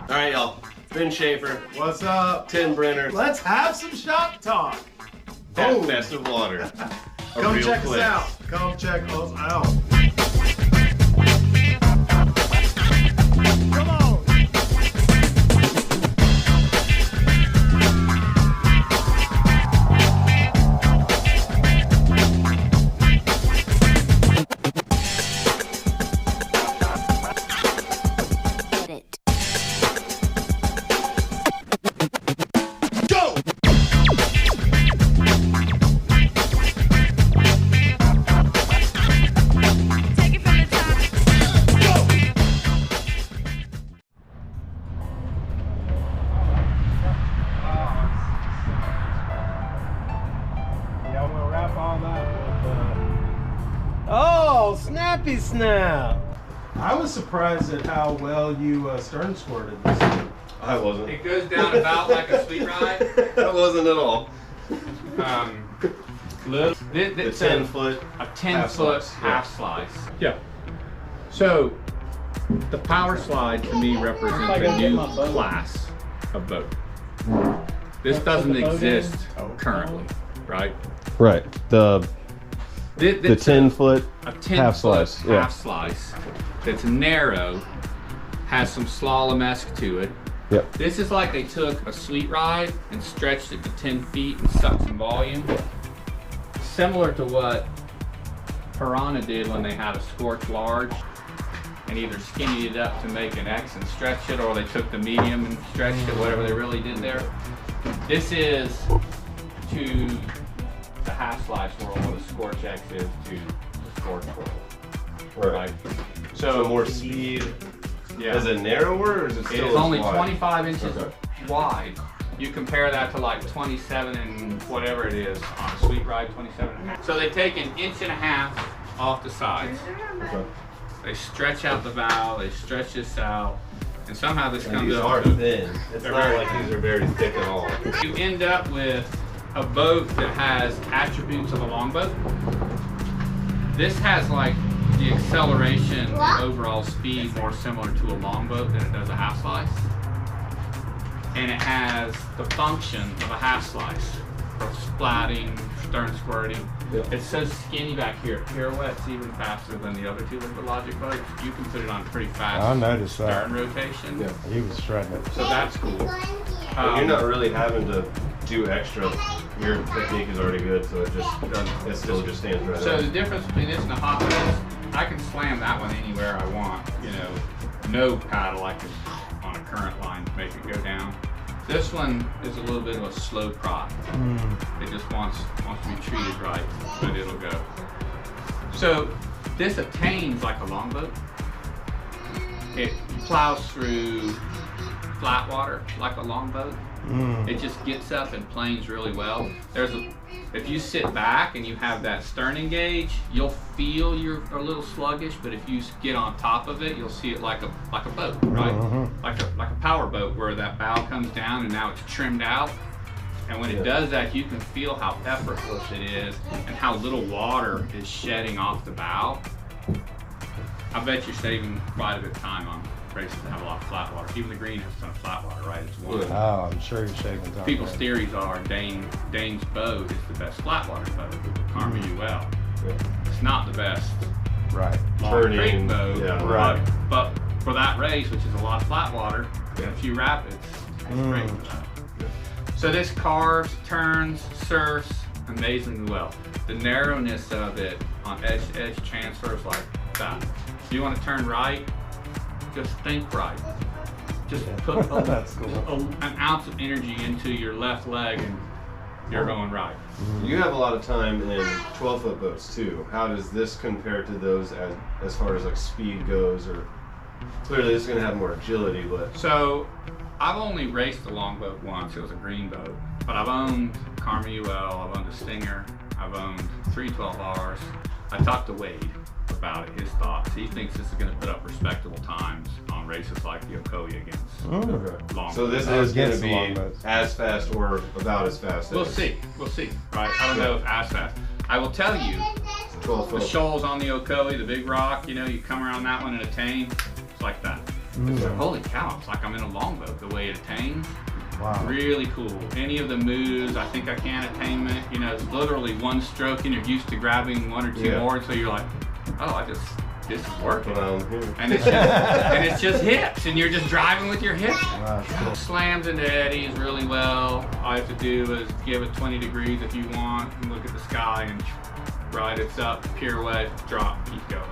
All right, y'all. Ben Schaefer. What's up? Tim Brenner. Let's have some shop talk. Teamfestivewater. Come check us out. Come check us out. Come on. Oh, snappy snap. I was surprised at how well you stern squirted this thing. I wasn't. It goes down about like a sweet ride. That wasn't at all. The 10-foot. A 10-foot half slice. Yeah. So the Powerslide to me represents a new class of boat. This doesn't exist currently, right? Right. The 10-foot half slice. Half slice that's narrow, has some slalom-esque to it. Yep. This is like they took a sweet ride and stretched it to 10 feet and sucked some volume. Similar to what Piranha did when they had a scorch large and either skinnied it up to make an X and stretched it, or they took the medium and stretched it, whatever they really did there. This is to the half slice world what a scorch X is to the scorch world. Right. So more speed. Yeah. Is it narrower or is it still It is only wide? 25 inches Okay. wide. You compare that to like 27 and whatever it is on a sweet ride, 27 and a half. So they take an inch and a half off the sides. Okay. They stretch out the bow, they stretch this out, and somehow this And comes these up are to, thin. It's They're not very like these are very thick at all. you end up with a boat that has attributes of a longboat. This has like the acceleration and overall speed more similar to a longboat than it does a half slice. And it has the function of a half slice for splatting, stern squirting. Yep. It's so skinny back here. It pirouettes even faster than the other two Liquid Logic boats. You can put it on pretty fast I noticed that. stern rotation. Yeah. He was shredding it. So that's cool. But you're not really having to do extra. Your technique is already good, so it still just stands right So up. the difference between this and the hot wheels, I can slam that one anywhere I want. You know, no paddle I can on a current line to make it go down. This one is a little bit of a slow prod. It just wants to be treated right, but it'll go. So this attains like a longboat. It plows through flat water like a longboat. It just gets up and planes really well. If you sit back and you have that stern engage, you'll feel you're a little sluggish, but if you get on top of it, you'll see it like a boat, right? Like a power boat where that bow comes down and now it's trimmed out. And when it does that, you can feel how effortless it is and how little water is shedding off the bow. I bet you're saving quite a bit of time on races that have a lot of flat water. Even the Green has a ton of flat water, right? It's one. Oh, I'm sure you're shaving time. People's theories are Dane's boat is the best flat water boat. Karma UL. Yeah. It's not the best Right. Long Turning, Creek boat. yeah. Right. But for that race, which is a lot of flat water and a few rapids, it's great for that. So this carves, turns, surfs amazingly well. The narrowness of it on edge-to-edge transfers like that. If you want to turn right, just think right. Just put That's cool. an ounce of energy into your left leg and you're going right. You have a lot of time in 12-foot boats too. How does this compare to those as far as like speed goes? Or clearly this is going to have more agility, but So I've only raced a longboat once. It was a green boat. But I've owned Karma UL, I've owned a Stinger, I've owned 312Rs. I talked to Wade about it, his thoughts. He thinks this is going to put up respectable times on races like the Ocoee against long so this boats. is going to Against the be longboats. as fast or about as fast. We'll as see, right? I don't know if as fast. I will tell you, 12 the foot. shoals on the Ocoee, the big rock, you know, you come around that one and attain, it's like that. Holy cow, it's like I'm in a longboat the way it attains. Wow. Really cool. Any of the moves, I think I can attainment. You know, it's literally one stroke and you're used to grabbing one or two more, so you're like, oh, this is working. And it's just hips, and you're just driving with your hips. Wow, cool. Slams into eddies really well. All you have to do is give it 20 degrees if you want, and look at the sky and ride it up, pirouette, drop, keep going.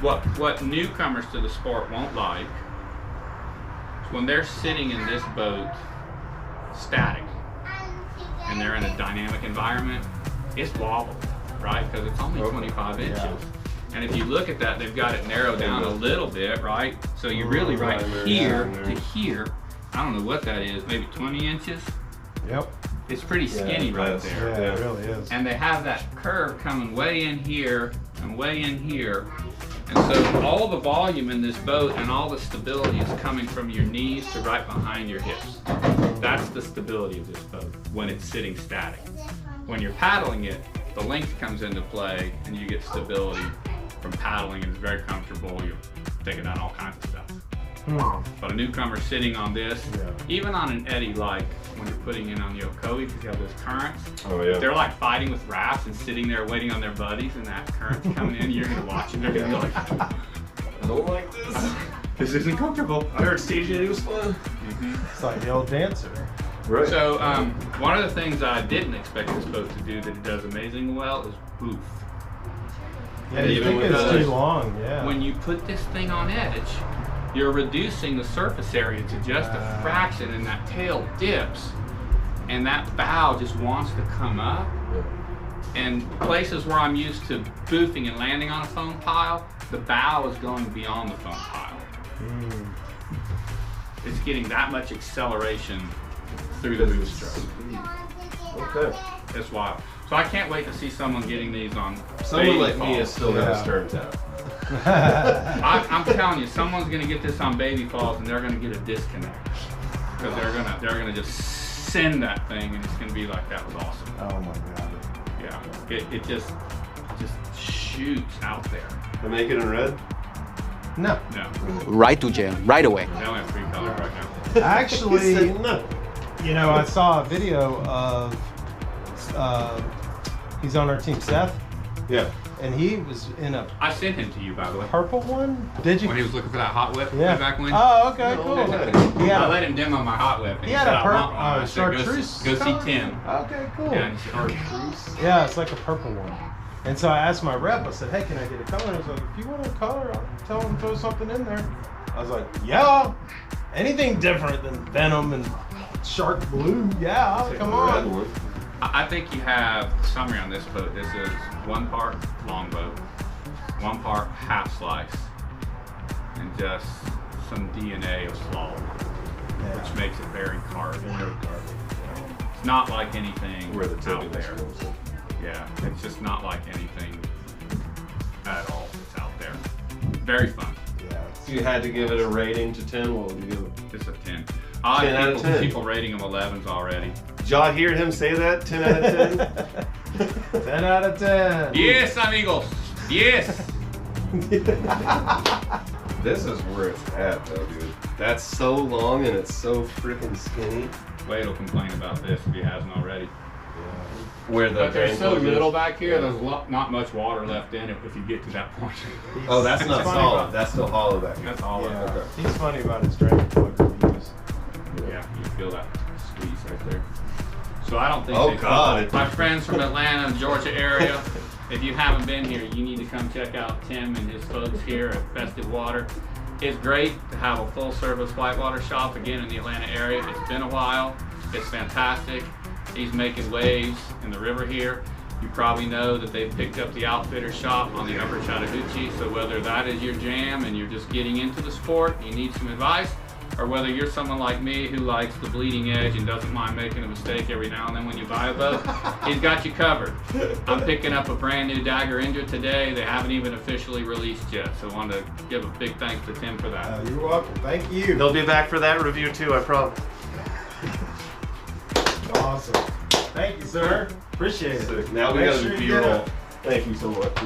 What newcomers to the sport won't like is when they're sitting in this boat static and they're in a dynamic environment, it's wobbled, right? Because it's only 25 inches. Yeah. And if you look at that, they've got it narrowed down a little bit, right? So you really right here to here, I don't know what that is, maybe 20 inches? Yep. It's pretty skinny right there. Yeah, it really is. And they have that curve coming way in here and way in here. And so all the volume in this boat and all the stability is coming from your knees to right behind your hips. That's the stability of this boat when it's sitting static. When you're paddling it, the length comes into play and you get stability from paddling, and it's very comfortable. You're taking on all kinds of stuff. But a newcomer sitting on this, even on an eddy, like when you're putting in on the Ocoee, because you have those currents, they're like fighting with rafts and sitting there waiting on their buddies, and that current's coming in, you're gonna watch them, they're gonna be like, I don't like this. This isn't comfortable. I heard stage 8 was fun. It's like the old dancer. Right. So one of the things I didn't expect this boat to do that it does amazingly well is boof. Yeah, you think it's too long, When you put this thing on edge, you're reducing the surface area to just a fraction, and that tail dips, and that bow just wants to come up. And places where I'm used to boofing and landing on a foam pile, the bow is going beyond the foam pile. It's getting that much acceleration through the boof stroke. Okay. It's wild. So I can't wait to see someone getting these on Someone like Falls. me is still got a stern tap. I'm telling you, someone's gonna get this on Baby Falls and they're gonna get a disconnect. Because they're gonna just send that thing and it's gonna be like, that was awesome. Oh my god. Yeah. It just shoots out there. They make it in red? No. No. Right to jail, right away. They only have 3 colors right now. Actually, no. you know, I saw a video of, he's on our team, Seth, Yeah. and he was in a I sent him to you, by the way. purple one. Did you? When he was looking for that hot whip way Yeah. back when. Oh, okay, cool. okay. He had I a, let him demo my hot whip. And he had said, a "I want one." I said, chartreuse. Go see color? Tim. Okay, cool. Yeah, and he said, "Chartreuse?" Yeah, it's like a purple one. And so I asked my rep, I said, hey, can I get a color? He was like, if you want a color, I'll tell him to throw something in there. I was like, yeah, anything different than Venom and Shark Blue, yeah, Take come the red on. one. I think you have the summary on this boat. This is 1 part longboat, 1 part half slice, and just some DNA of slaw, which makes it very carved. It's not like anything Where the out tip there. is. Yeah, it's just not like anything at all that's out there. Very fun. Yeah. If you had to give it a rating to 10, what would you give it? It's a 10. 10 out of 10. People rating them 11s already. Did y'all hear him say that? 10 out of 10? 10 out of 10. Yes, amigos. Yes. This is where it's at, though, dude. That's so long and it's so freaking skinny. Wade will complain about this if he hasn't already. Where the But there's so drain plug is. little back here, there's not much water left in it if you get to that point. Oh, that's not He's funny solid. about- That's still hollow back here. That's all Yeah. of it. Okay. He's funny about his drain plug reviews. Yeah, you feel that squeeze right there. So I don't think Oh, they God. My friends from Atlanta and Georgia area, if you haven't been here, you need to come check out Tim and his folks here at Festive Water. It's great to have a full service whitewater shop again in the Atlanta area. It's been a while. It's fantastic. He's making waves in the river here. You probably know that they've picked up the outfitter shop on the Upper Chattahoochee. So whether that is your jam and you're just getting into the sport, you need some advice, or whether you're someone like me who likes the bleeding edge and doesn't mind making a mistake every now and then when you buy a boat, he's got you covered. I'm picking up a brand new Dagger Inja today. They haven't even officially released yet. So I wanted to give a big thanks to Tim for that. You're welcome. Thank you. They'll be back for that review too, I promise. Awesome. Thank you, sir. Appreciate it. Sick. Now we Make gotta sure do you get B-roll. it. Thank you so much. They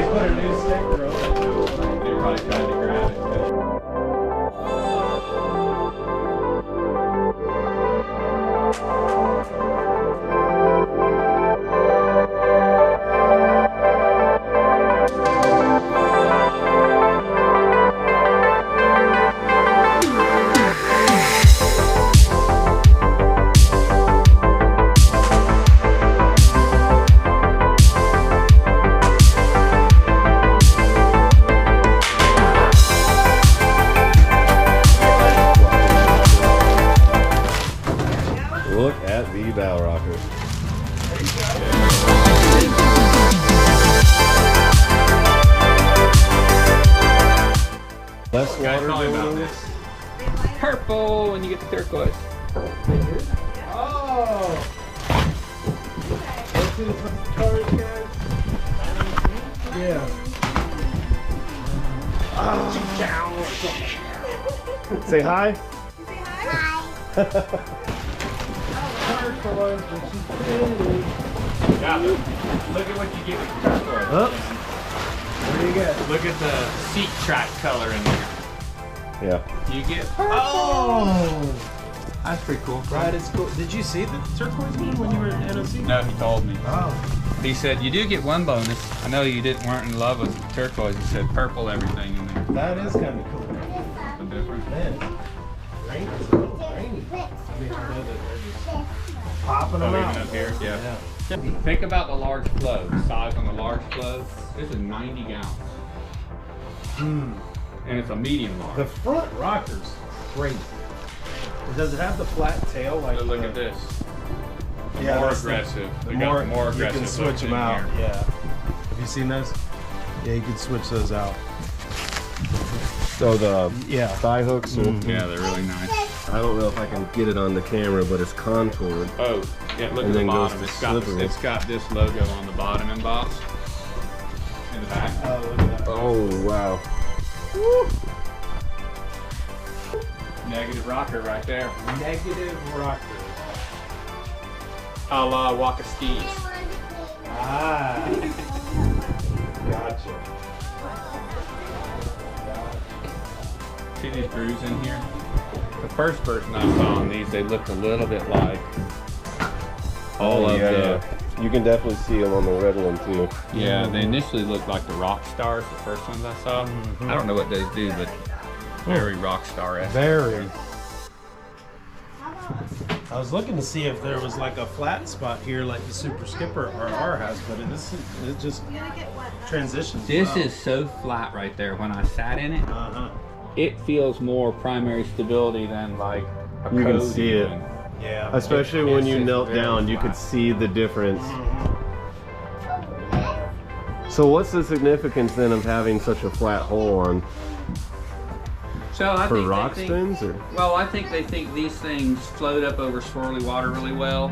put a new sticker on it. probably tried to grab it. Look at the bow rocker. Less Guys, water tell me going about on this. Purple when you get the turquoise. Oh! Let's see the cars, guys. Yeah. Say hi. Turquoise, but she's pretty. Yeah, look at what you get with the turquoise. Oh. What do you get? Look at the seat track color in there. Yeah. You get purple. Oh! That's pretty cool. Right, it's cool. Did you see the turquoise one when you were at NOC? No, he told me. Oh. He said, you do get one bonus. I know you weren't in love with the turquoise. He said purple everything in there. That is kind of cool. So different. Man, it's a little rainy. I mean, I know that they're just popping them Oh, out. even up here? Yeah. Yeah. Think about the large flow. The size on the large flow. This is 90 gallons. Mm. And it's a medium The large. front rocker's great. Does it have the flat tail like? So look the- at this. The Yeah, more that's aggressive. The They more, got the more aggressive. you can switch hooks them in out. here. Yeah. Have you seen those? Yeah, you can switch those out. So the Yeah. thigh hooks are, Yeah, they're really nice. I don't know if I can get it on the camera, but it's contoured. Oh, yeah, look And at the then goes bottom. to slippery. It's got this logo on the bottom embossed. In the back. Oh, look at that. Oh, wow. Negative rocker right there. Negative rocker. A la Waka skis. Ah. Gotcha. See these grooves in here? The first version I saw on these, they looked a little bit like all of the... You can definitely see them on the red one too. Yeah, they initially looked like the rock stars, the first ones I saw. I don't know what those do, but very rock star-esque. Very. I was looking to see if there was like a flat spot here like the Super Skipper RR has, but it just transitions. This well. is so flat right there. When I sat in it, Uh-huh. it feels more primary stability than like a You can Code see it. even. Yeah. Especially when you It's knelt very down, you could flat. see the difference. So what's the significance then of having such a flat hole on? So I For think rock they spins? Or? Well, I think they think these things float up over swirly water really well,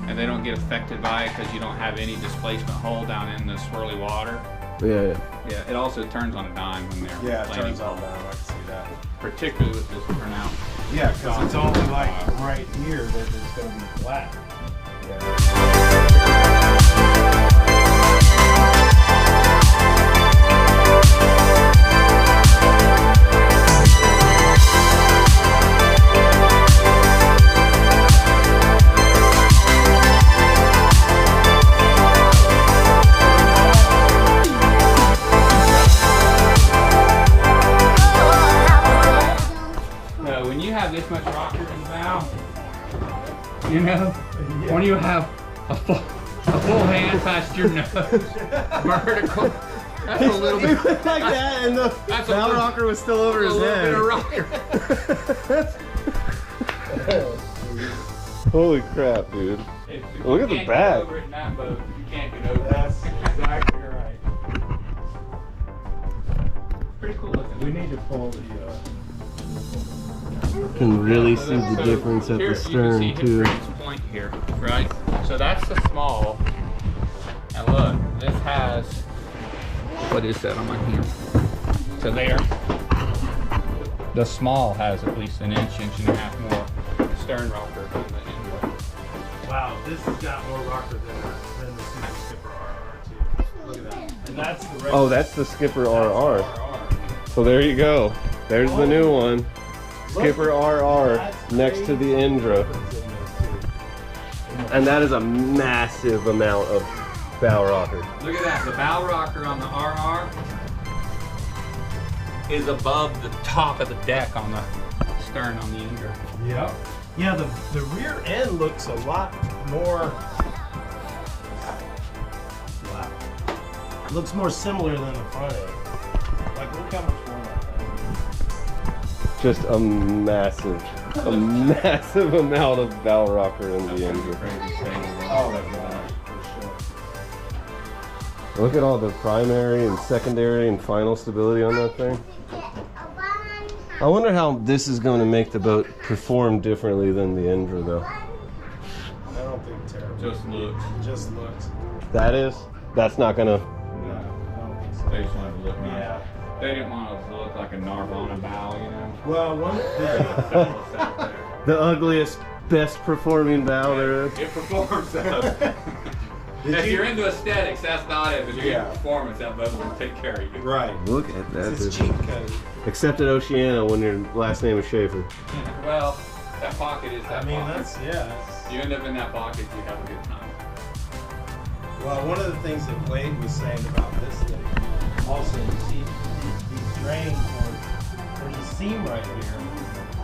and they don't get affected by it because you don't have any displacement hole down in the swirly water. Yeah. Yeah, it also turns on a dime when they're Yeah, it planing turns on hole, down. I can see that. particularly with this pronounced. Yeah, because it's only like right here that it's going to be flat. No, when you have this much rocker in the bow, you know, when you have a full hand past your nose, vertical, that's a little bit. like that, and the That's a bow little- rocker was still over a his little head. bit of rocker. Holy crap, dude. If Look you at the can't back. Get over it in that boat, you can't get over it. That's exactly right. Pretty cool looking. We need to pull the. Can really So see that's- the so difference at here the stern you can see too. his Grant's point here, right? So that's the small. And look, this has, what is that on my hand? So there, the small has at least an inch and a half more stern rocker than the inlet. Wow, this has got more rocker than the Super Skipper RR too. Look at that. And that's the regular. Oh, that's the Skipper RR. So there you go. There's the new one. Skipper RR next to the Indra. And that is a massive amount of bow rocker. Look at that. The bow rocker on the RR is above the top of the deck on the stern on the Indra. Yep. Yeah, the rear end looks a lot more. Wow. It looks more similar than the front end. Like, look how much more that is. Just a massive amount of bow rocker in the Indra. Oh, that's for sure. Look at all the primary and secondary and final stability on that thing. I wonder how this is going to make the boat perform differently than the Indra, though. I don't think terrible. Just looks. Just looks. That's not going to. No, I don't think so. They just wanted to look nice. Yeah. They didn't want it to look like a Nirvana bow, you know? Well, The ugliest, best performing bow there is. It performs though. If you're into aesthetics, that's not it. But if you're into performance, that boat will take care of you. right. Look at that. This is cheap code. Except at Oceana when your last name is Schaefer. Well, that pocket is that I mean, pocket. that's You end up in that pocket, you have a good time. Well, one of the things that Wade was saying about this thing, also, you see these drains for the seam right here.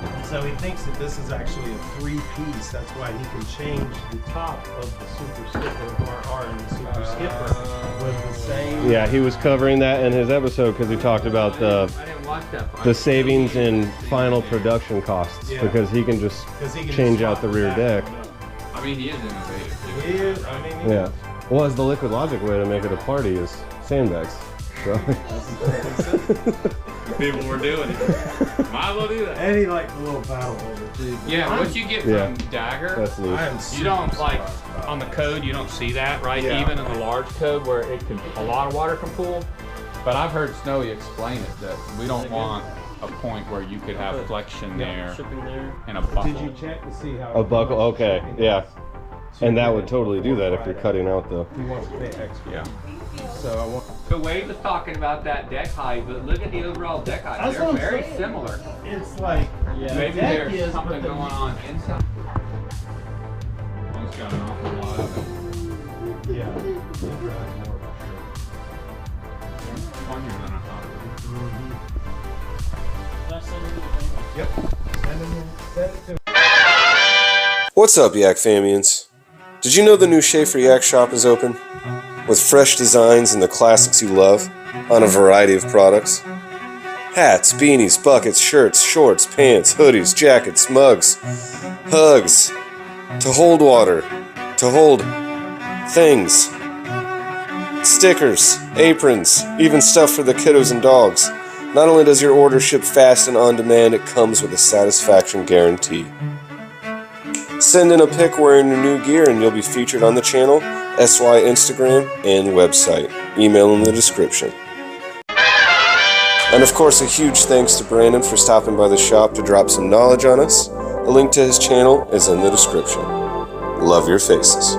And so he thinks that this is actually a 3-piece. That's why he can change the top of the Super Skipper RR and the Super Skipper with the same. Yeah, he was covering that in his episode because he talked about I didn't watch that part. the savings in final production costs Yeah. because he can just 'Cause he can change just out the swap rear back. deck. I mean, he is innovative too. He is, I mean, he Yeah. Well, as the Liquid Logic way to make it a party is sandbags. So. People were doing it. Might as well do that. And he liked the little battle over too. Yeah, what you get Yeah. from Dagger, That's neat. I am you don't like on the code. You don't see that, right? Yeah. Even in the large code where it can a lot of water can pool. But I've heard Snowy explain it that we don't want a point where you could have flexion there and a buckle. Did you check to see how A buckle, okay, yeah. So And that you would totally do that if you're cutting out the. You want to pay extra. Yeah. So I want. So Wade was talking about that deck height, but look at the overall deck height. That's They're what I'm very saying. similar. It's like Maybe the deck there's is, something but going on inside. One's got an awful lot of it. Yeah. Funnier than I thought it Yep. Send it to. What's up, Yak Famians? Did you know the new Schaeferyaks shop is open? With fresh designs and the classics you love on a variety of products. Hats, beanies, buckets, shirts, shorts, pants, hoodies, jackets, mugs, hugs, to hold water, to hold things, stickers, aprons, even stuff for the kiddos and dogs. Not only does your order ship fast and on demand, it comes with a satisfaction guarantee. Send in a pic wearing your new gear and you'll be featured on the channel, SY Instagram, and website. Email in the description. And of course, a huge thanks to Brandon for stopping by the shop to drop some knowledge on us. A link to his channel is in the description. Love your faces.